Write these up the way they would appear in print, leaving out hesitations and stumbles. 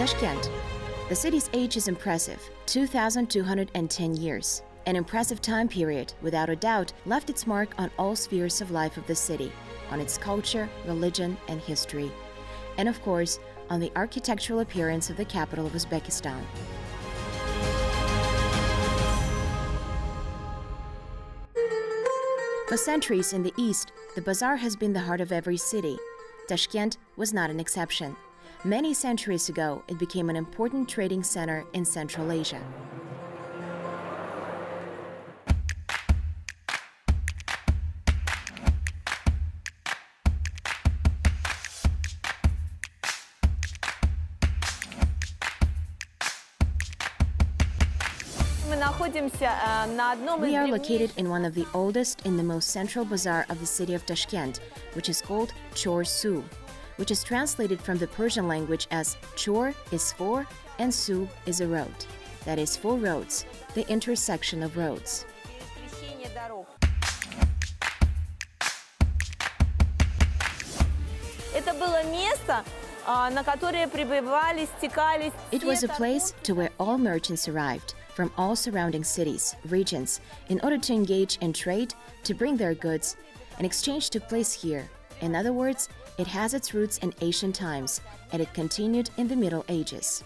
Tashkent. The city's age is impressive, 2,210 years. An impressive time period, without a doubt, left its mark on all spheres of life of the city, on its culture, religion, and history, and of course, on the architectural appearance of the capital of Uzbekistan. For centuries in the East, the bazaar has been the heart of every city. Tashkent was not an exception. Many centuries ago, it became an important trading center in Central Asia. We are located in one of the oldest and the most central bazaar of the city of Tashkent, which is called Chor Su, which is translated from the Persian language as Chor is four and Su is a road. That is, four roads, the intersection of roads. It was a place to where all merchants arrived from all surrounding cities, regions, in order to engage in trade, to bring their goods. An exchange took place here. In other words, it has its roots in ancient times, and it continued in the Middle Ages.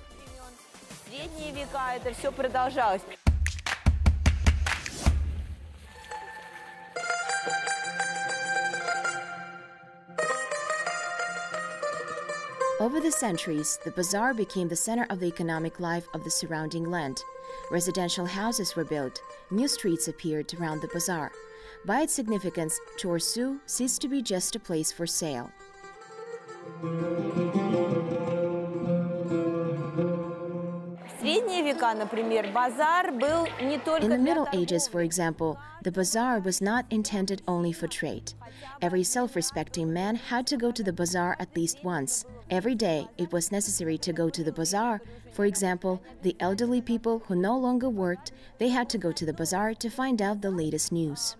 Over the centuries, the bazaar became the center of the economic life of the surrounding land. Residential houses were built, new streets appeared around the bazaar. By its significance, Chor Su ceased to be just a place for sale. In the Middle Ages, for example, the bazaar was not intended only for trade. Every self-respecting man had to go to the bazaar at least once. Every day, it was necessary to go to the bazaar. For example, the elderly people who no longer worked, they had to go to the bazaar to find out the latest news.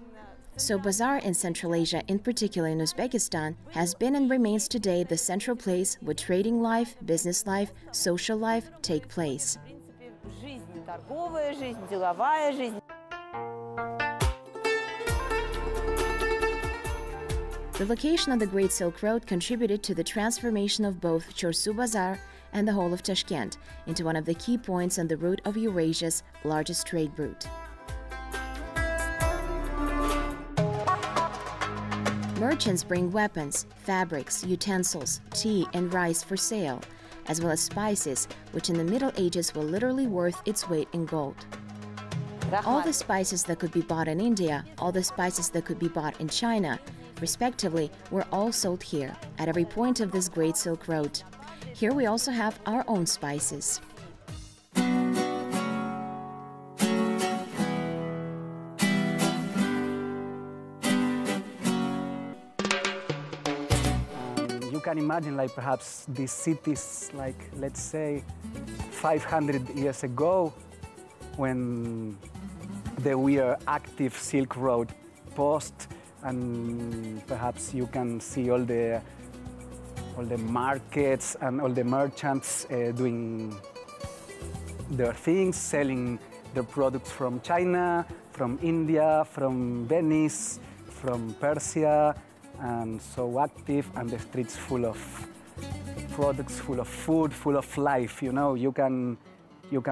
So bazaar in Central Asia, in particular in Uzbekistan, has been and remains today the central place where trading life, business life, social life take place. The location of the Great Silk Road contributed to the transformation of both Chor Su Bazaar and the whole of Tashkent into one of the key points on the route of Eurasia's largest trade route. Merchants bring weapons, fabrics, utensils, tea, and rice for sale, as well as spices, which in the Middle Ages were literally worth its weight in gold. All the spices that could be bought in India, all the spices that could be bought in China, respectively, were all sold here, at every point of this Great Silk Road. Here we also have our own spices. You can imagine, like, perhaps these cities, like, let's say, 500 years ago, when there were active Silk Road posts, and perhaps you can see all the markets and all the merchants doing their things, selling their products from China, from India, from Venice, from Persia, and so active, and the streets full of products, full of food, full of life. You know, you can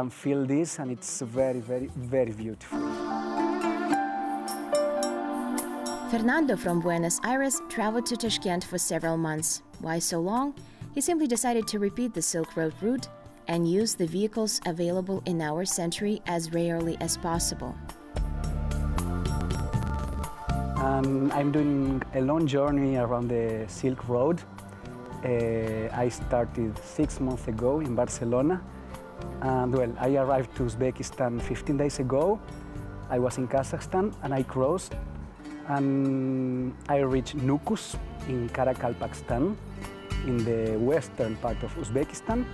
feel this, and it's very, very, very beautiful. Fernando from Buenos Aires traveled to Tashkent for several months. Why so long? He simply decided to repeat the Silk Road route and use the vehicles available in our century as rarely as possible. I'm doing a long journey around the Silk Road. I started 6 months ago in Barcelona. And well, I arrived to Uzbekistan 15 days ago. I was in Kazakhstan and I crossed. And I reached Nukus in Karakalpakstan, in the western part of Uzbekistan.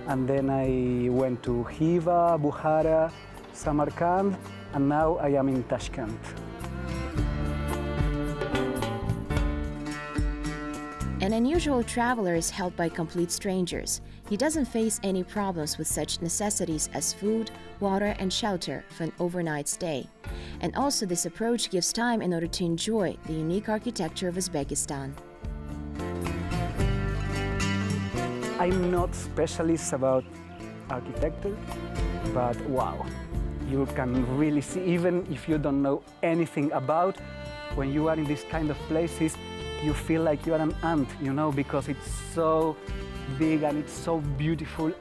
And then I went to Khiva, Bukhara, Samarkand, and now I am in Tashkent. An unusual traveler is helped by complete strangers. He doesn't face any problems with such necessities as food, water, and shelter for an overnight stay. And also this approach gives time in order to enjoy the unique architecture of Uzbekistan. I'm not specialist about architecture, but wow, you can really see, even if you don't know anything about, when you are in these kind of places, you feel like you are an ant, you know, because it's so big and it's so beautiful.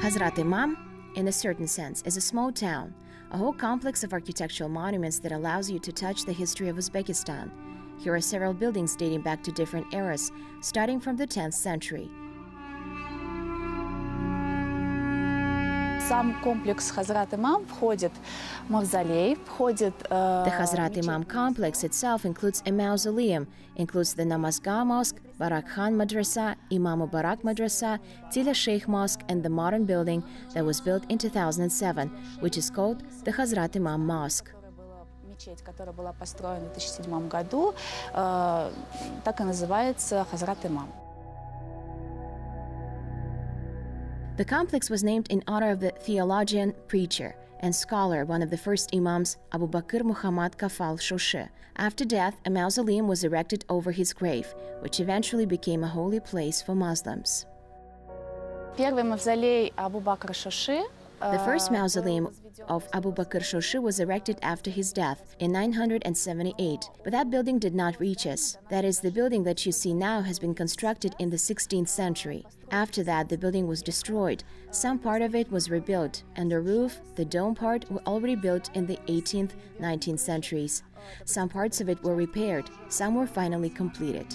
Hazrat Imam, in a certain sense, is a small town, a whole complex of architectural monuments that allows you to touch the history of Uzbekistan. Here are several buildings dating back to different eras, starting from the 10th century. Сам комплекс Хазрат Имам входит мавзолей, входит... The Hazrat Imam complex itself includes a mausoleum, includes the Namazgah Mosque, Barak Khan Madrasa, Imam Mubarak Madrasa, Tila Sheikh Mosque, and the modern building that was built in 2007, which is called the Hazrat Imam Mosque. Мечеть, которая была построена в 2007 году, так и называется Хазрат Имам. The complex was named in honor of the theologian, preacher, and scholar, one of the first imams, Abu Bakr Muhammad Kafal Shoshi. After death, a mausoleum was erected over his grave, which eventually became a holy place for Muslims. Первый мавзолей Абу Бакра Шоши. The first mausoleum of Abu Bakr Shoshi was erected after his death in 978, but that building did not reach us. That is, the building that you see now has been constructed in the 16th century. After that, the building was destroyed. Some part of it was rebuilt, and the roof, the dome part, were already built in the 18th, 19th centuries. Some parts of it were repaired, some were finally completed.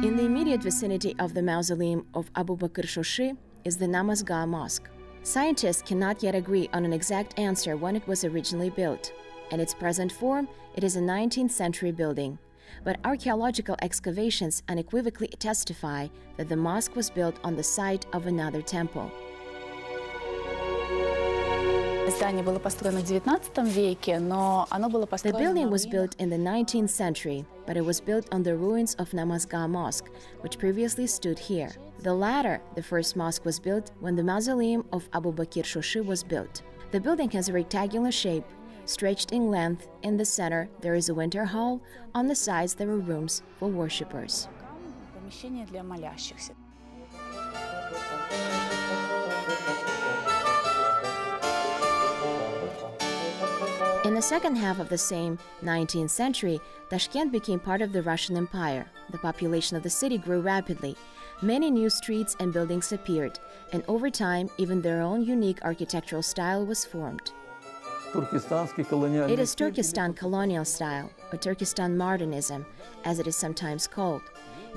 In the immediate vicinity of the mausoleum of Abu Bakr Shoshi is the Namazgah Mosque. Scientists cannot yet agree on an exact answer when it was originally built. In its present form, it is a 19th century building. But archaeological excavations unequivocally testify that the mosque was built on the site of another temple. Здание было построено в 19 веке, но оно было построено... The building was built in the 19th century, but it was built on the ruins of Namazgah Mosque, which previously stood here. The latter, the first mosque, was built when the mausoleum of Abu Bakr Shoshi was built. The building has a rectangular shape, stretched in length. In the center, there is a winter hall. On the sides, there are rooms for worshippers. Помещение для молящихся. In the second half of the same 19th century, Tashkent became part of the Russian Empire. The population of the city grew rapidly. Many new streets and buildings appeared, and over time, even their own unique architectural style was formed. It is Turkestan colonial style, or Turkestan modernism, as it is sometimes called.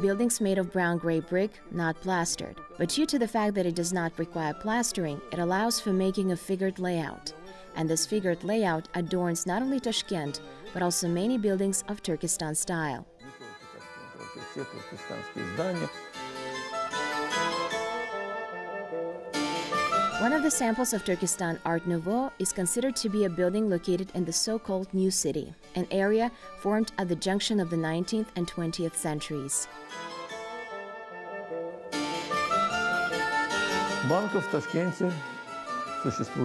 Buildings made of brown-gray brick, not plastered. But due to the fact that it does not require plastering, it allows for making a figured layout. And this figured layout adorns not only Tashkent, but also many buildings of Turkestan style. One of the samples of Turkestan Art Nouveau is considered to be a building located in the so-called New City, an area formed at the junction of the 19th and 20th centuries.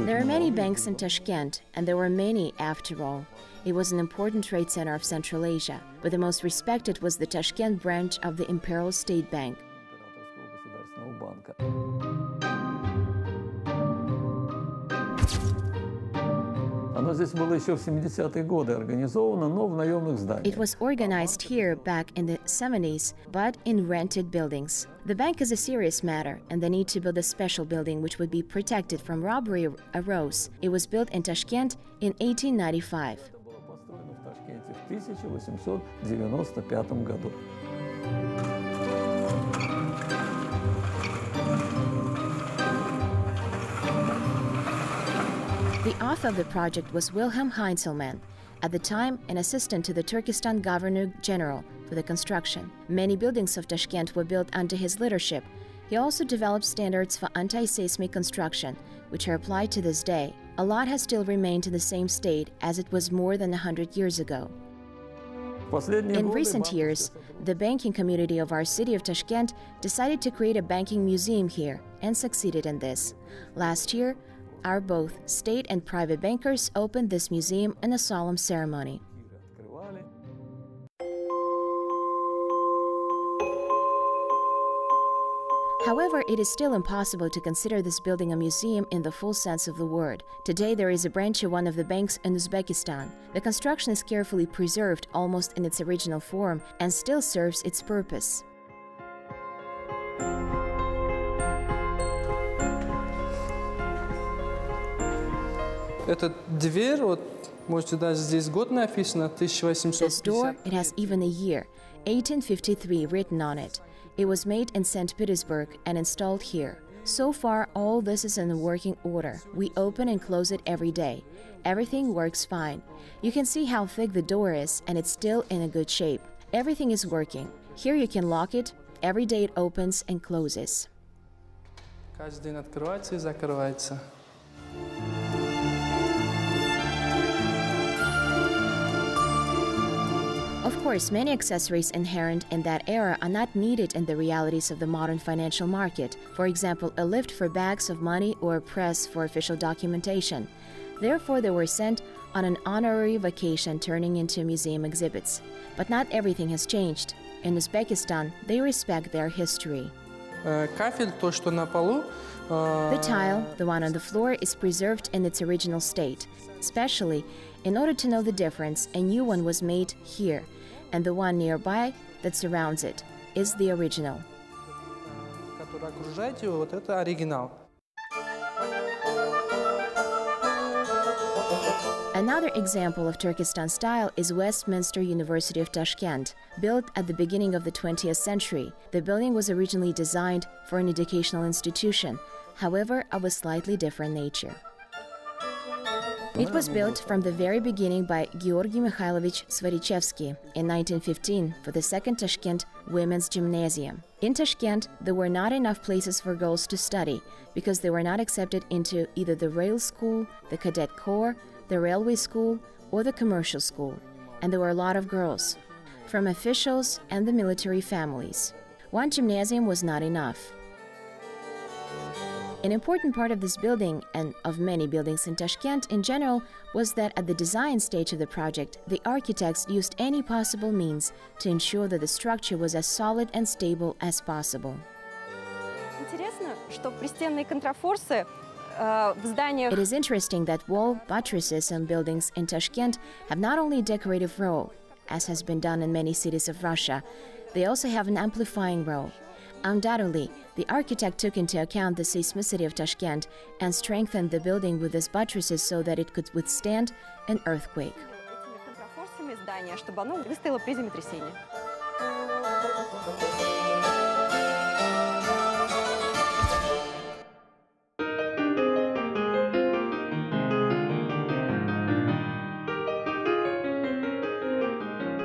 There are many banks in Tashkent, and there were many after all. It was an important trade center of Central Asia, but the most respected was the Tashkent branch of the Imperial State Bank. It was organized here back in the 70s, but in rented buildings. The bank is a serious matter, and the need to build a special building which would be protected from robbery arose. It was built in Tashkent in 1895. The author of the project was Wilhelm Heinzelmann, at the time an assistant to the Turkestan Governor General for the construction. Many buildings of Tashkent were built under his leadership. He also developed standards for anti-seismic construction, which are applied to this day. A lot has still remained in the same state as it was more than 100 years ago. In recent years, the banking community of our city of Tashkent decided to create a banking museum here and succeeded in this. Last year, our both state and private bankers opened this museum in a solemn ceremony. However, it is still impossible to consider this building a museum in the full sense of the word. Today, there is a branch of one of the banks in Uzbekistan. The construction is carefully preserved almost in its original form and still serves its purpose. This door, it has even a year, 1853, written on it. It was made in St. Petersburg and installed here. So far, all this is in working order. We open and close it every day. Everything works fine. You can see how thick the door is, and it's still in a good shape. Everything is working. Here you can lock it. Every day it opens and closes. Каждый день открывается и закрывается. Of course, many accessories inherent in that era are not needed in the realities of the modern financial market. For example, a lift for bags of money or a press for official documentation. Therefore, they were sent on an honorary vacation, turning into museum exhibits. But not everything has changed. In Uzbekistan, they respect their history. Кафель, то, что на полу. The tile, the one on the floor, is preserved in its original state. Especially, in order to know the difference, a new one was made here, and the one nearby that surrounds it is the original. Который окружает его, вот это оригинал. Another example of Turkestan style is Westminster University of Tashkent. Built at the beginning of the 20th century, the building was originally designed for an educational institution, however, of a slightly different nature. It was built from the very beginning by Georgy Mikhailovich Svarichevsky in 1915 for the second Tashkent Women's Gymnasium. In Tashkent, there were not enough places for girls to study because they were not accepted into either the rail school, the cadet corps, the railway school, or the commercial school. And there were a lot of girls, from officials and the military families. One gymnasium was not enough. An important part of this building, and of many buildings in Tashkent in general, was that at the design stage of the project, the architects used any possible means to ensure that the structure was as solid and stable as possible. It is interesting that wall buttresses in buildings in Tashkent have not only a decorative role, as has been done in many cities of Russia, they also have an amplifying role. Undoubtedly, the architect took into account the seismicity of Tashkent and strengthened the building with its buttresses so that it could withstand an earthquake.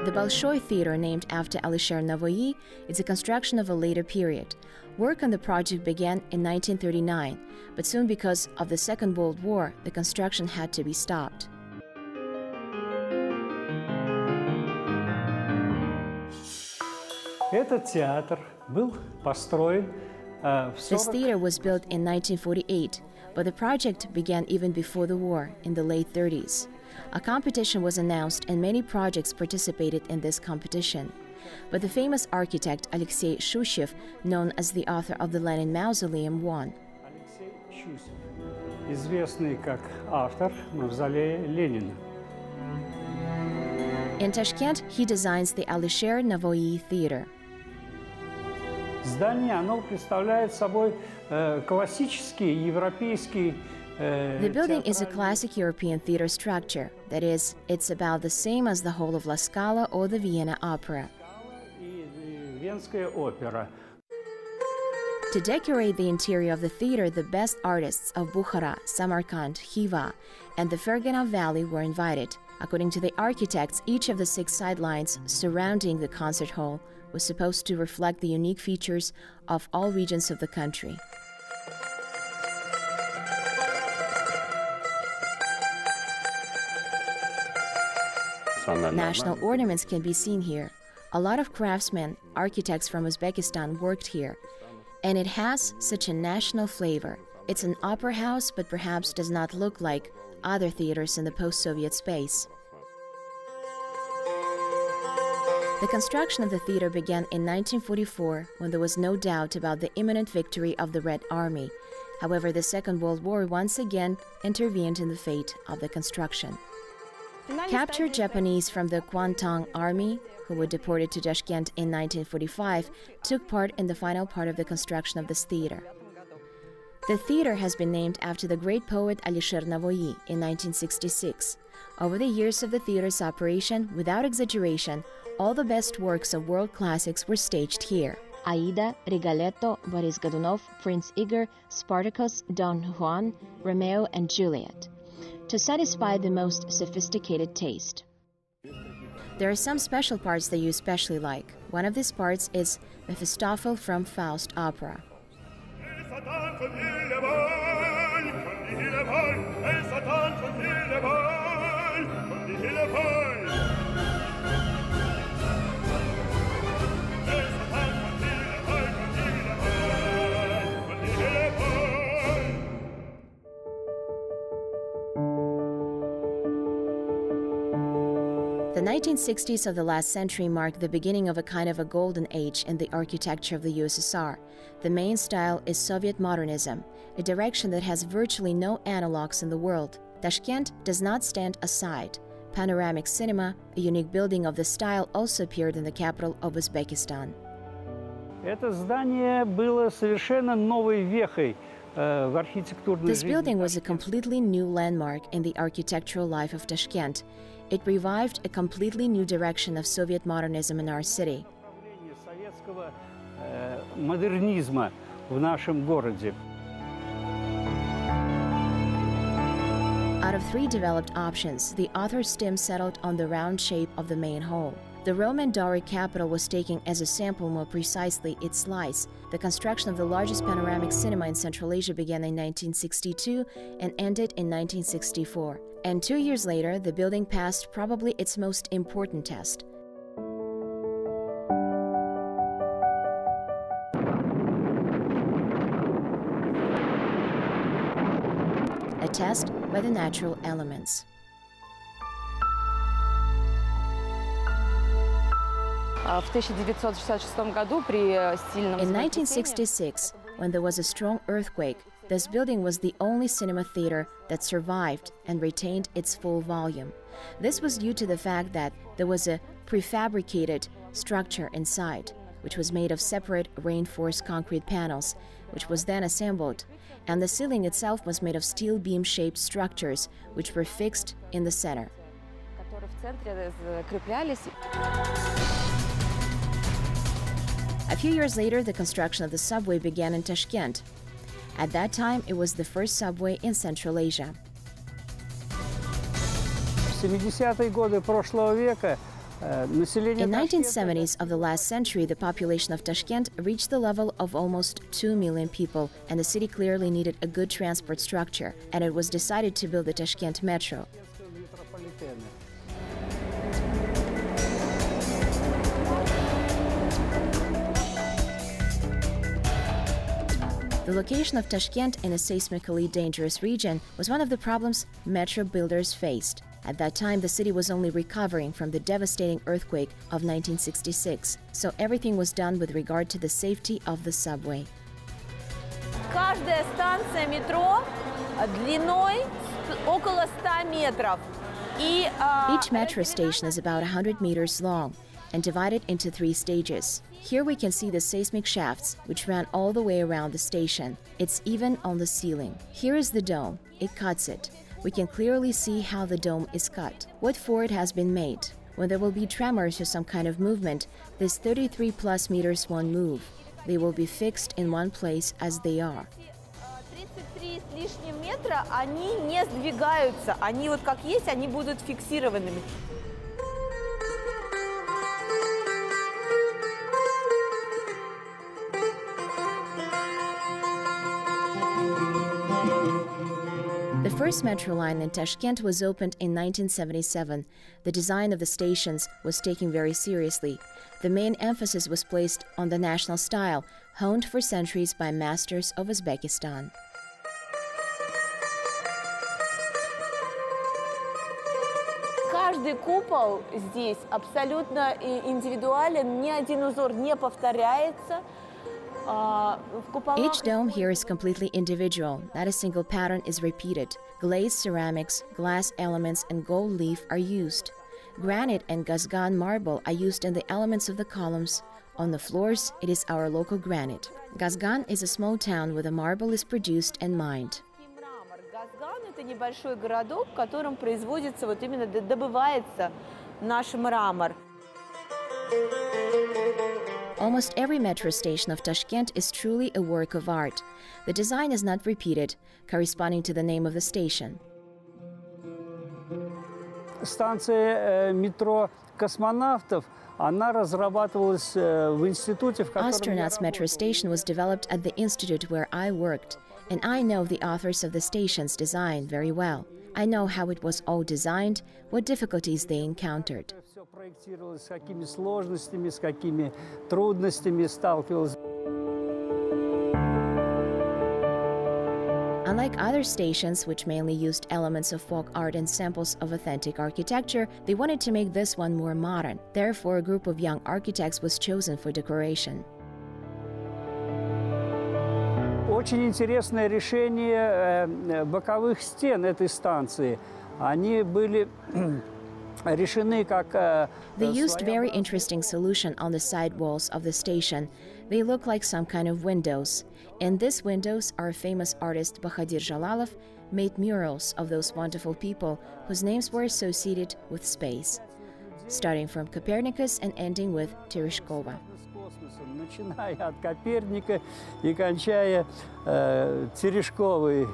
The Bolshoi Theater, named after Alisher Navoiy, is a construction of a later period. Work on the project began in 1939, but soon because of the Second World War, the construction had to be stopped. This theater was built in 1948, but the project began even before the war, in the late 30s. A competition was announced and many projects participated in this competition. But the famous architect Alexei Shushev, known as the author of the Lenin Mausoleum, won. In Tashkent, he designs the Alisher Navoiy Theater. The building is a classic European theater structure. That is, it's about the same as the whole of La Scala or the Vienna Opera. To decorate the interior of the theater, the best artists of Bukhara, Samarkand, Khiva, and the Fergana Valley were invited. According to the architects, each of the 6 sidelines surrounding the concert hall was supposed to reflect the unique features of all regions of the country. National ornaments can be seen here. A lot of craftsmen, architects from Uzbekistan worked here. And it has such a national flavor. It's an opera house, but perhaps does not look like other theaters in the post-Soviet space. The construction of the theater began in 1944, when there was no doubt about the imminent victory of the Red Army. However, the Second World War once again intervened in the fate of the construction. Captured Japanese from the Kwantung Army, who were deported to Tashkent in 1945, took part in the final part of the construction of this theater. The theater has been named after the great poet Alisher Navoyi in 1966. Over the years of the theater's operation, without exaggeration, all the best works of world classics were staged here. Aida, Rigoletto, Boris Godunov, Prince Igor, Spartacus, Don Juan, Romeo and Juliet, to satisfy the most sophisticated taste. There are some special parts that you especially like. One of these parts is Mephistopheles from Faust opera. The 1960s of the last century marked the beginning of a kind of a golden age in the architecture of the USSR. The main style is Soviet modernism, a direction that has virtually no analogues in the world. Tashkent does not stand aside. Panoramic cinema, a unique building of the style, also appeared in the capital of Uzbekistan. This building was a completely new landmark in the architectural life of Tashkent. It revived a completely new direction of Soviet modernism in our city. Out of 3 developed options, the author's team settled on the round shape of the main hall. The Roman Doric capital was taken as a sample, more precisely its slice. The construction of the largest panoramic cinema in Central Asia began in 1962 and ended in 1964. And 2 years later, the building passed probably its most important test. A test by the natural elements. In 1966, when there was a strong earthquake, this building was the only cinema theater that survived and retained its full volume. This was due to the fact that there was a prefabricated structure inside, which was made of separate reinforced concrete panels, which was then assembled, and the ceiling itself was made of steel beam-shaped structures, which were fixed in the center. A few years later, the construction of the subway began in Tashkent. At that time, it was the first subway in Central Asia. In 1970s of the last century, the population of Tashkent reached the level of almost 2 million people, and the city clearly needed a good transport structure, and it was decided to build the Tashkent Metro. The location of Tashkent in a seismically dangerous region was one of the problems metro builders faced. At that time, the city was only recovering from the devastating earthquake of 1966, so everything was done with regard to the safety of the subway. Каждая станция метро длиной около 100 метров. Each metro station is about 100 meters long and divided into 3 stages. Here we can see the seismic shafts, which ran all the way around the station. It's even on the ceiling. Here is the dome. It cuts it. We can clearly see how the dome is cut. What for it has been made. When there will be tremors or some kind of movement, this 33+ meters won't move. They will be fixed in one place as they are. 33 с лишним метра, они не сдвигаются. Они вот как есть, они будут фиксированными. The first metro line in Tashkent was opened in 1977. The design of the stations was taken very seriously. The main emphasis was placed on the national style, honed for centuries by masters of Uzbekistan. Каждый купол здесь абсолютно индивидуален, ни один узор не повторяется. Each dome here is completely individual. Not a single pattern is repeated. Glazed ceramics, glass elements, and gold leaf are used. Granite and Gazgan marble are used in the elements of the columns. On the floors, it is our local granite. Gazgan is a small town where the marble is produced and mined. Газган – это небольшой городок, в котором производится, вот именно добывается наш мрамор. Almost every metro station of Tashkent is truly a work of art. The design is not repeated, corresponding to the name of the station. Станция метро космонавтов, она разрабатывалась в институте, в котором Astronauts metro station was developed at the institute where I worked, and I know the authors of the station's design very well. I know how it was all designed, what difficulties they encountered. Все проектировалось, с какими сложностями, с какими трудностями сталкивалось. Unlike other stations, which mainly used elements of folk art and samples of authentic architecture, they wanted to make this one more modern. Therefore, a group of young architects was chosen for decoration. Очень интересное решение боковых стен этой станции. Они были решены как... They used very interesting solution on the side walls of the station. They look like some kind of windows. In these windows, our famous artist Bahadir Jalalov made murals of those wonderful people whose names were associated with space, starting from Copernicus and ending with Tereshkova. Начиная от Коперника и кончая Терешковой.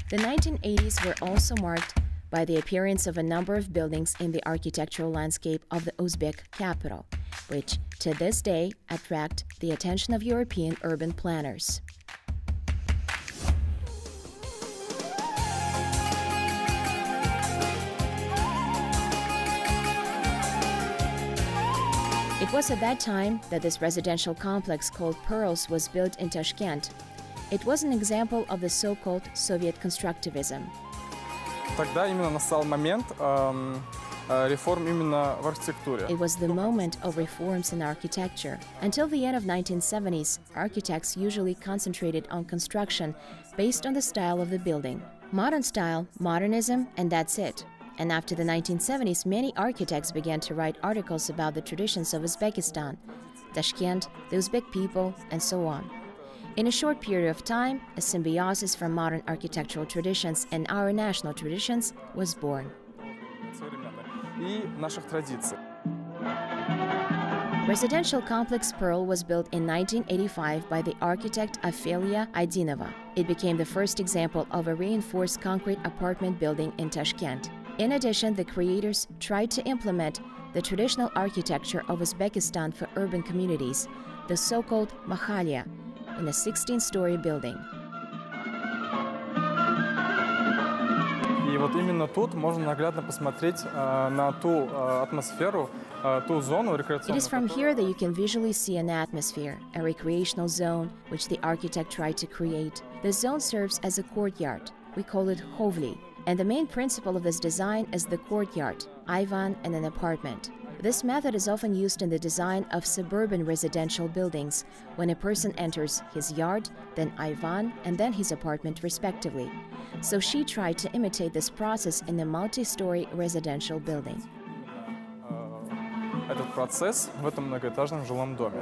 The 1980s were also marked by the appearance of a number of buildings in the architectural landscape of the Uzbek capital, which, to this day, attract the attention of European urban planners. It was at that time that this residential complex called Pearls was built in Tashkent. It was an example of the so-called Soviet constructivism. Тогда именно настал момент реформ именно в архитектуре. It was the moment of reforms in architecture. Until the end of 1970s, architects usually concentrated on construction based on the style of the building. Modern style, modernism, and that's it. And after the 1970s, many architects began to write articles about the traditions of Uzbekistan, Tashkent, the Uzbek people, and so on. In a short period of time, a symbiosis from modern architectural traditions and our national traditions was born. И наших традиций. Residential complex Pearl was built in 1985 by the architect Afelia Aydinova. It became the first example of a reinforced concrete apartment building in Tashkent. In addition, the creators tried to implement the traditional architecture of Uzbekistan for urban communities, the so-called mahalya, in a 16-story building. И вот именно тут можно наглядно посмотреть на ту атмосферу, ту зону рекреационную. It is from here that you can visually see an atmosphere, a recreational zone, which the architect tried to create. The zone serves as a courtyard. We call it hovli. And the main principle of this design is the courtyard, Ivan, and an apartment. This method is often used in the design of suburban residential buildings, when a person enters his yard, then Ivan, and then his apartment respectively. So she tried to imitate this process in a multi-story residential building. Этот процесс в этом многоэтажном жилом доме.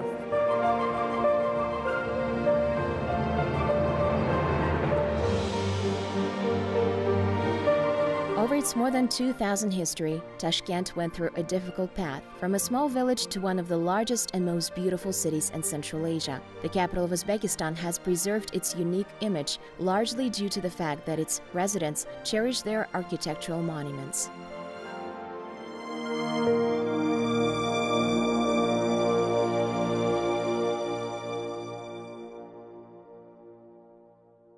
Over its more than 2,000 history, Tashkent went through a difficult path, from a small village to one of the largest and most beautiful cities in Central Asia. The capital of Uzbekistan has preserved its unique image, largely due to the fact that its residents cherish their architectural monuments.